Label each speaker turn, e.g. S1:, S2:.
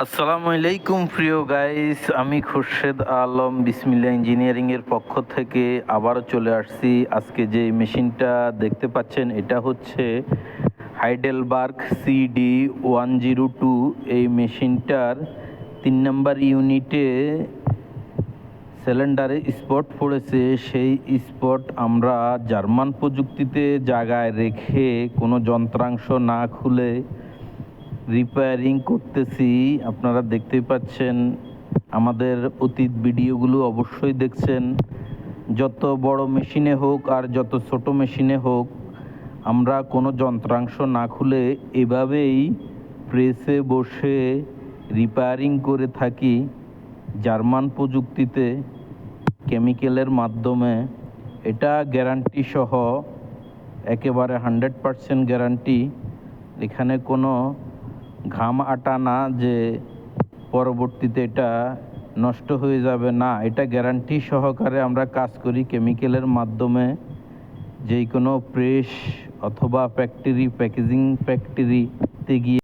S1: আসসালামু আলাইকুম প্রিয় গাইস, আমি খুরশেদ আলম বিসমিল্লাহ ইঞ্জিনিয়ারিংয়ের পক্ষ থেকে আবারও চলে আসছি। আজকে যে মেশিনটা দেখতে পাচ্ছেন এটা হচ্ছে হাইডেলবার্গ CD102। এই মেশিনটার 3 নম্বর ইউনিটে সিলিন্ডারে স্পট পড়েছে। সেই স্পট আমরা জার্মান প্রযুক্তিতে জায়গায় রেখে কোনো যন্ত্রাংশ না খুলে রিপেয়ারিং করতেছি। আপনারা দেখতেই পাচ্ছেন, আমাদের অতীত ভিডিওগুলো অবশ্যই দেখছেন। যত বড় মেশিনে হোক আর যত ছোট মেশিনে হোক, আমরা কোনো যন্ত্রাংশ না খুলে এভাবেই প্রেসে বসে রিপেয়ারিং করে থাকি জার্মান প্রযুক্তিতে, কেমিক্যালের মাধ্যমে। এটা গ্যারান্টি সহ, একেবারে 100% গ্যারান্টি। এখানে কোনো ঘাম আটা না যে পরবর্তীতে এটা নষ্ট হয়ে যাবে, না, এটা গ্যারান্টি সহকারে আমরা কাজ করি কেমিক্যালের মাধ্যমে। যেই কোনো প্রেস অথবা ফ্যাক্টরি, প্যাকেজিং ফ্যাক্টরিতে গিয়ে